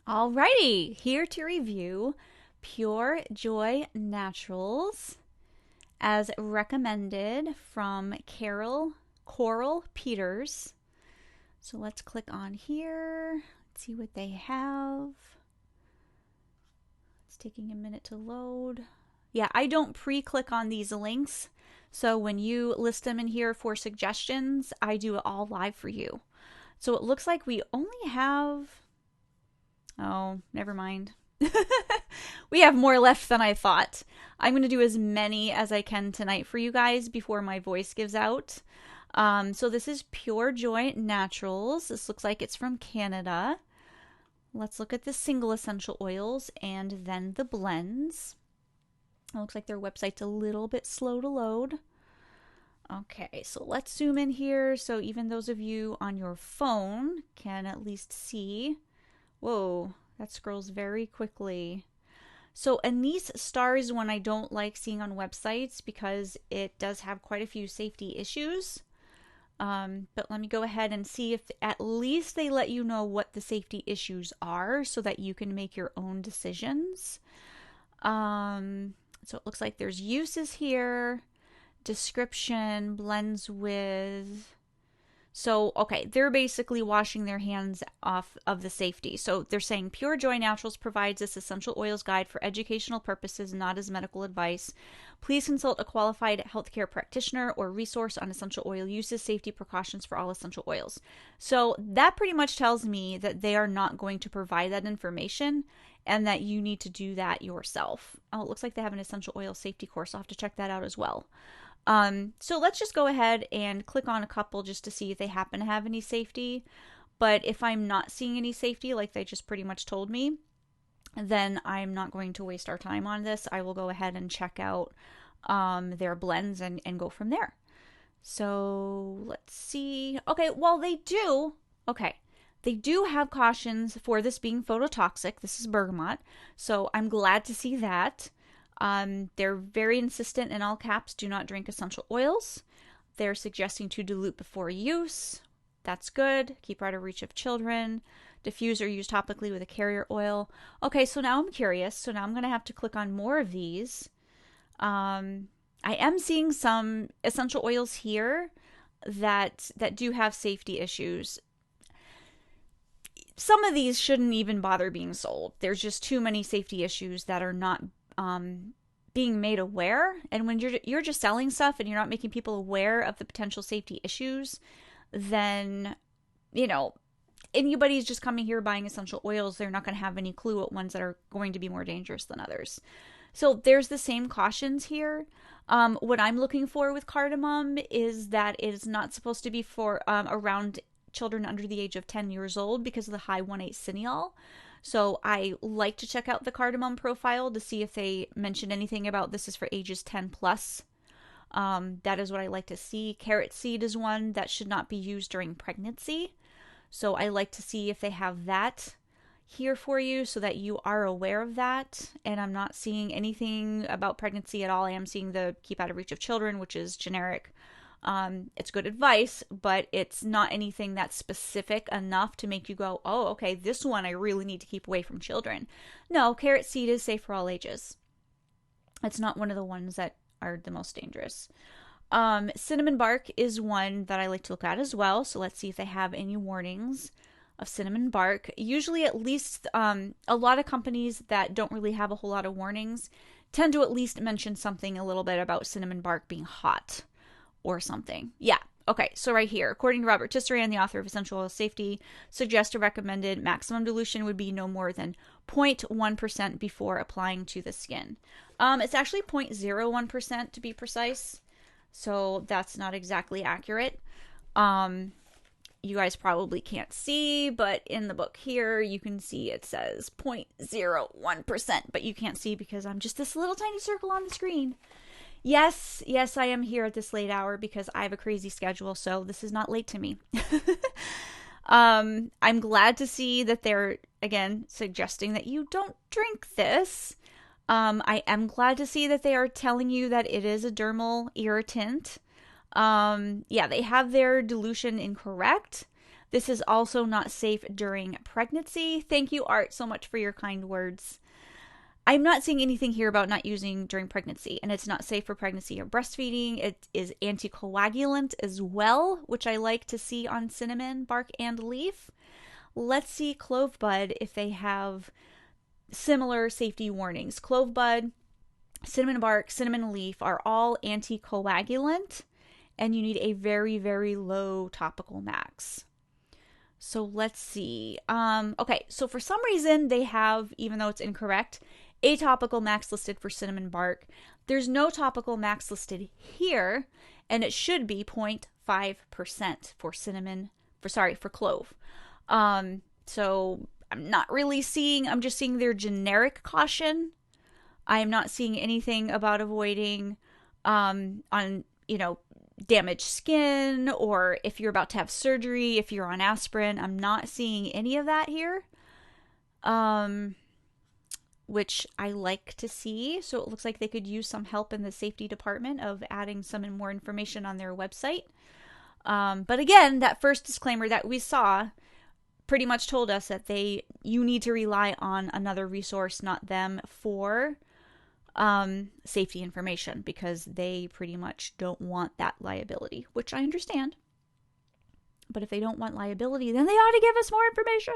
Alrighty, here to review Pure Joy Naturals as recommended from Coral Peters. So let's click on here. Let's see what they have. It's taking a minute to load. Yeah, I don't pre-click on these links. So when you list them in here for suggestions, I do it all live for you. So it looks like we only have, oh, never mind. We have more left than I thought. I'm going to do as many as I can tonight for you guys before my voice gives out. So this is Pure Joy Naturals. This looks like it's from Canada. Let's look at the single essential oils and then the blends. It looks like their website's a little bit slow to load. Okay, so let's zoom in here so even those of you on your phone can at least see. Whoa, that scrolls very quickly. So anise star is one I don't like seeing on websites because it does have quite a few safety issues. But let me go ahead and see if at least they let you know what the safety issues are so that you can make your own decisions. So it looks like there's uses here, description, blends with. So, okay, they're basically washing their hands off of the safety. So they're saying Pure Joy Naturals provides this essential oils guide for educational purposes, not as medical advice. Please consult a qualified healthcare practitioner or resource on essential oil uses, safety precautions for all essential oils. So that pretty much tells me that they are not going to provide that information and that you need to do that yourself. Oh, it looks like they have an essential oil safety course. I'll have to check that out as well. So let's just go ahead and click on a couple just to see if they happen to have any safety. But if I'm not seeing any safety, like they just pretty much told me, then I'm not going to waste our time on this. I will go ahead and check out their blends and go from there. So let's see. Okay, well, they do. Okay. They do have cautions for this being phototoxic. This is bergamot. So I'm glad to see that. They're very insistent in all caps, do not drink essential oils. They're suggesting to dilute before use. That's good. Keep out of reach of children. Diffuse or use topically with a carrier oil. Okay, so now I'm curious. So now I'm going to have to click on more of these. I am seeing some essential oils here that do have safety issues. Some of these shouldn't even bother being sold. There's just too many safety issues that are not being made aware. And when you're just selling stuff and you're not making people aware of the potential safety issues, then anybody's just coming here buying essential oils, they're not going to have any clue what ones that are going to be more dangerous than others. So there's the same cautions here. What I'm looking for with cardamom is that it is not supposed to be for around children under the age of 10 years old because of the high 1,8-cineol. So I like to check out the cardamom profile to see if they mention anything about this is for ages 10 plus. That is what I like to see. Carrot seed is one that should not be used during pregnancy. So I like to see if they have that here for you so that you are aware of that. And I'm not seeing anything about pregnancy at all. I am seeing the keep out of reach of children, which is generic. It's good advice, but it's not anything that's specific enough to make you go, oh, okay, this one I really need to keep away from children. No, carrot seed is safe for all ages. It's not one of the ones that are the most dangerous. Cinnamon bark is one that I like to look at as well. So let's see if they have any warnings of cinnamon bark. Usually, at least a lot of companies that don't really have a whole lot of warnings tend to at least mention something a little bit about cinnamon bark being hot or something. Yeah. Okay, so right here, according to Robert Tisserand, the author of Essential Oil Safety, suggests a recommended maximum dilution would be no more than 0.1% before applying to the skin. It's actually 0.01% to be precise, so that's not exactly accurate. You guys probably can't see, but in the book here, you can see it says 0.01%, but you can't see because I'm just this little tiny circle on the screen. Yes, I am here at this late hour because I have a crazy schedule, so this is not late to me. I'm glad to see that they're, again, suggesting that you don't drink this. I am glad to see that they are telling you that it is a dermal irritant. Yeah, they have their dilution incorrect. This is also not safe during pregnancy. Thank you, Art, so much for your kind words. I'm not seeing anything here about not using during pregnancy, and it's not safe for pregnancy or breastfeeding. It is anticoagulant as well, which I like to see on cinnamon bark and leaf. Let's see clove bud if they have similar safety warnings. Clove bud, cinnamon bark, cinnamon leaf are all anticoagulant, and you need a very, very low topical max. So let's see. Okay, so for some reason they have, even though it's incorrect, a topical max listed for cinnamon bark. There's no topical max listed here, and it should be 0.5% for cinnamon, for clove. So I'm not really seeing, I'm just seeing their generic caution. I am not seeing anything about avoiding on, damaged skin, or if you're about to have surgery, if you're on aspirin. I'm not seeing any of that here. Which I like to see. So it looks like they could use some help in the safety department of adding some more information on their website. But again, that first disclaimer that we saw pretty much told us that you need to rely on another resource, not them, for safety information, because they pretty much don't want that liability, which I understand. But if they don't want liability, then they ought to give us more information.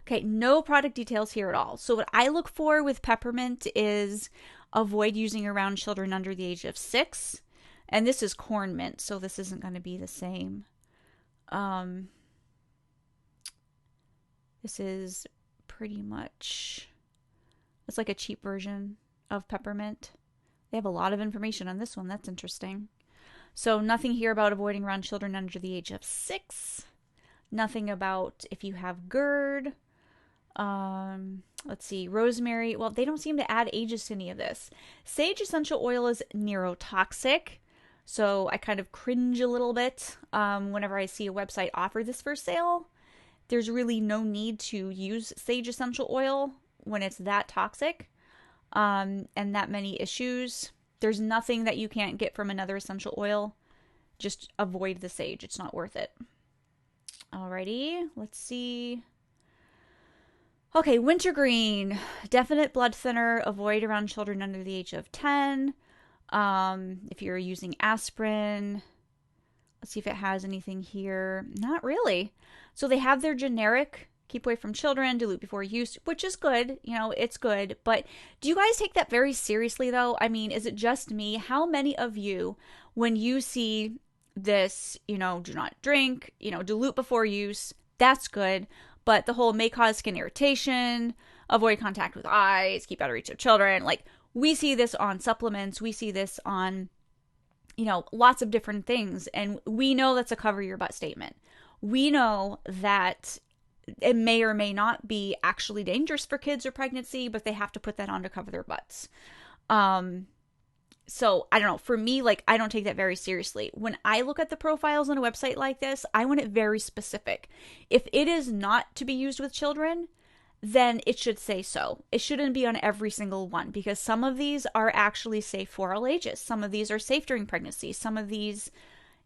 Okay, no product details here at all. So what I look for with peppermint is avoid using around children under the age of 6. And this is corn mint, so this isn't going to be the same. This is pretty much, it's like a cheap version of peppermint. They have a lot of information on this one. That's interesting. So nothing here about avoiding around children under the age of 6. Nothing about if you have GERD. Let's see, rosemary. Well, they don't seem to add ages to any of this. Sage essential oil is neurotoxic, so I kind of cringe a little bit whenever I see a website offer this for sale. There's really no need to use sage essential oil when it's that toxic and that many issues. There's nothing that you can't get from another essential oil. Just avoid the sage. It's not worth it. Alrighty, let's see. Okay, wintergreen, definite blood thinner, avoid around children under the age of 10. If you're using aspirin, let's see if it has anything here. Not really. So they have their generic, keep away from children, dilute before use, which is good. It's good. But do you guys take that very seriously, though? I mean, is it just me? How many of you, when you see this, do not drink, dilute before use, that's good. But the whole may cause skin irritation, avoid contact with eyes, keep out of reach of children. Like, we see this on supplements. We see this on, lots of different things. And we know that's a cover your butt statement. We know that it may or may not be actually dangerous for kids or pregnancy, but they have to put that on to cover their butts. So I don't know. For me, I don't take that very seriously. When I look at the profiles on a website like this, I want it very specific. If it is not to be used with children, then it should say so. It shouldn't be on every single one, because some of these are actually safe for all ages. Some of these are safe during pregnancy. Some of these,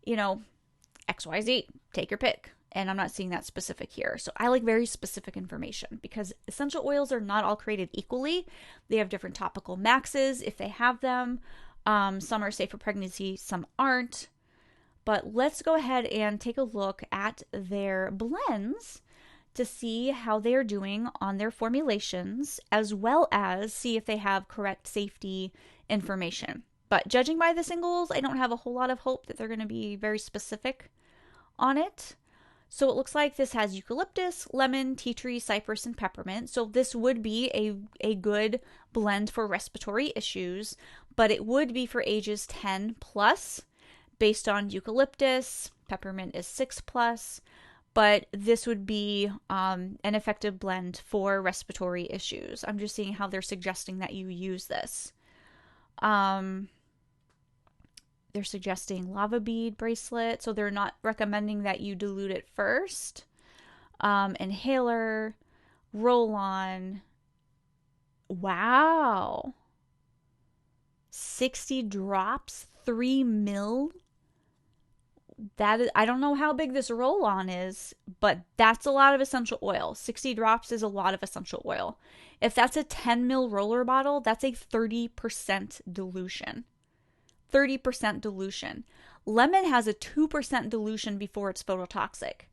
XYZ, take your pick. And I'm not seeing that specific here. So I like very specific information, because essential oils are not all created equally. They have different topical maxes if they have them. Some are safe for pregnancy, some aren't. But let's go ahead and take a look at their blends to see how they're doing on their formulations, as well as see if they have correct safety information. But judging by the singles, I don't have a whole lot of hope that they're going to be very specific on it. So it looks like this has eucalyptus, lemon, tea tree, cypress, and peppermint. So this would be a good blend for respiratory issues, but it would be for ages 10 plus based on eucalyptus. Peppermint is 6 plus, but this would be an effective blend for respiratory issues. I'm just seeing how they're suggesting that you use this. They're suggesting lava bead bracelet, so they're not recommending that you dilute it first. Inhaler, roll on. Wow. 60 drops, 3 ml. that is, I don't know how big this roll on is, but that's a lot of essential oil. 60 drops is a lot of essential oil. If that's a 10 ml roller bottle, that's a 30% dilution. 30% dilution. Lemon has a 2% dilution before it's phototoxic.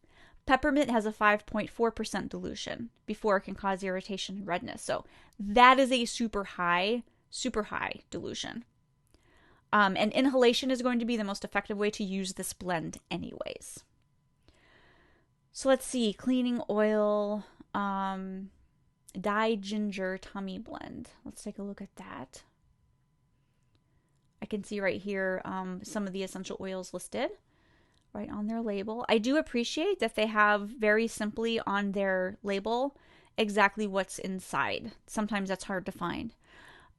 Peppermint has a 5.4% dilution before it can cause irritation and redness. So that is a super high dilution. And inhalation is going to be the most effective way to use this blend anyways. So let's see, cleaning oil, dye ginger tummy blend. Let's take a look at that. I can see right here some of the essential oils listed right on their label. I do appreciate that they have very simply on their label exactly what's inside. Sometimes that's hard to find.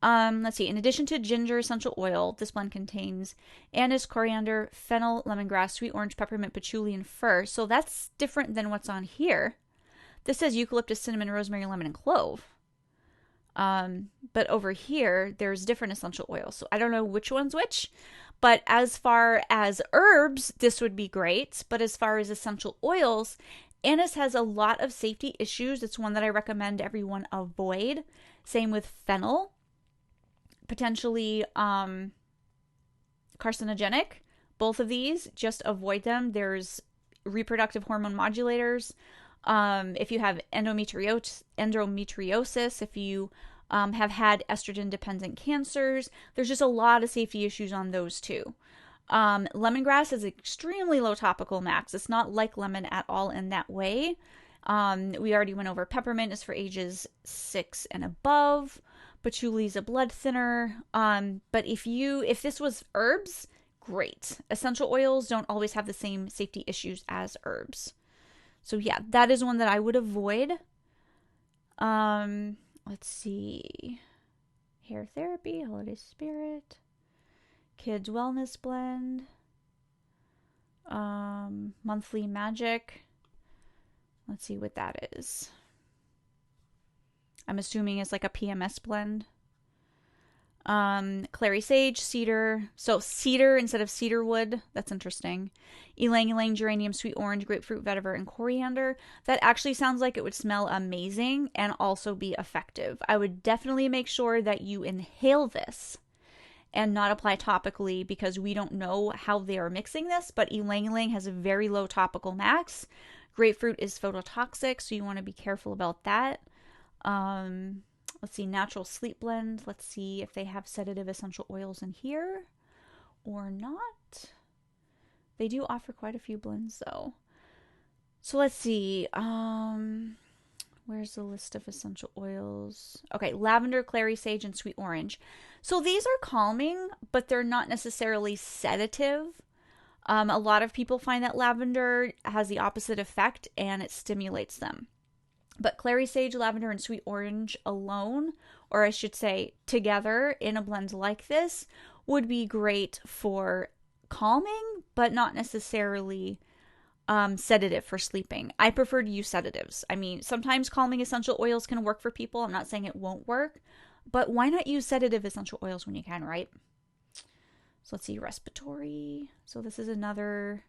Let's see. In addition to ginger essential oil, this blend contains anise, coriander, fennel, lemongrass, sweet orange, peppermint, patchouli, and fir. So that's different than what's on here. This says eucalyptus, cinnamon, rosemary, lemon, and clove. But over here, there's different essential oils. So I don't know which one's which. But as far as herbs, this would be great. But as far as essential oils, anise has a lot of safety issues. It's one that I recommend everyone avoid. Same with fennel. Potentially carcinogenic. Both of these, just avoid them. There's reproductive hormone modulators. If you have endometriosis, if you have had estrogen-dependent cancers, there's just a lot of safety issues on those too. Lemongrass is extremely low topical max. It's not like lemon at all in that way. We already went over peppermint is for ages 6 and above. Patchouli is a blood thinner. But if this was herbs, great. Essential oils don't always have the same safety issues as herbs. So yeah, that is one that I would avoid. Let's see. Hair therapy, holiday spirit, kids wellness blend, monthly magic. Let's see what that is. I'm assuming it's like a PMS blend. Clary sage, cedar. So cedar instead of cedar wood. That's interesting. Ylang ylang, geranium, sweet orange, grapefruit, vetiver, and coriander. That actually sounds like it would smell amazing and also be effective. I would definitely make sure that you inhale this and not apply topically because we don't know how they are mixing this, but ylang ylang has a very low topical max. Grapefruit is phototoxic, so you want to be careful about that. Let's see, natural sleep blend. Let's see if they have sedative essential oils in here or not. They do offer quite a few blends though. So let's see. Where's the list of essential oils? Okay, lavender, clary sage, and sweet orange. So these are calming, but they're not necessarily sedative. A lot of people find that lavender has the opposite effect and it stimulates them. But clary sage, lavender, and sweet orange alone, or I should say together in a blend like this, would be great for calming, but not necessarily sedative for sleeping. I prefer to use sedatives. I mean, sometimes calming essential oils can work for people. I'm not saying it won't work, but why not use sedative essential oils when you can, right? So let's see, respiratory. So this is another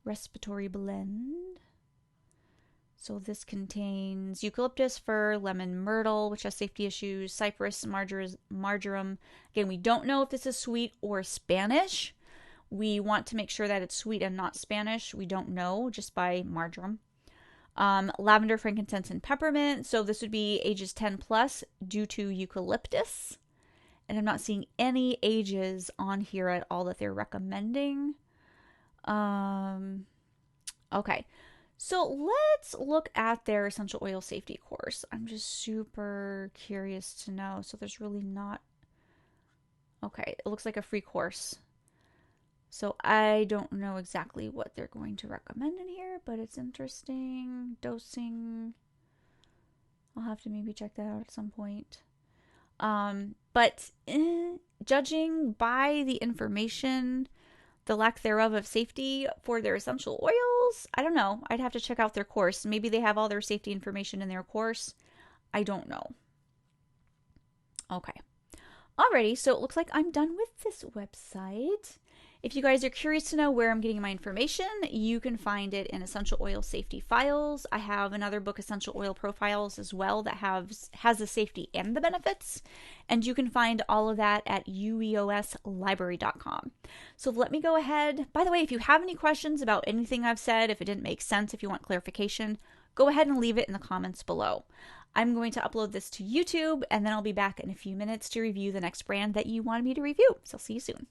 respiratory blend. So this contains eucalyptus, fir, lemon, myrtle, which has safety issues, cypress, marjoram. Again, we don't know if this is sweet or Spanish. We want to make sure that it's sweet and not Spanish. We don't know just by marjoram. Lavender, frankincense, and peppermint. So this would be ages 10 plus due to eucalyptus. And I'm not seeing any ages on here at all that they're recommending. Okay. So let's look at their essential oil safety course. I'm just super curious to know. So there's really not... Okay, it looks like a free course. So I don't know exactly what they're going to recommend in here, but it's interesting. Dosing. I'll have to maybe check that out at some point. But judging by the information, the lack thereof of safety for their essential oils, I don't know. I'd have to check out their course. Maybe they have all their safety information in their course. I don't know. Okay. Alrighty, so it looks like I'm done with this website. If you guys are curious to know where I'm getting my information, you can find it in Essential Oil Safety Files. I have another book, Essential Oil Profiles, as well, that has the safety and the benefits. And you can find all of that at ueoslibrary.com. So let me go ahead. By the way, if you have any questions about anything I've said, if it didn't make sense, if you want clarification, go ahead and leave it in the comments below. I'm going to upload this to YouTube, and then I'll be back in a few minutes to review the next brand that you wanted me to review. So see you soon.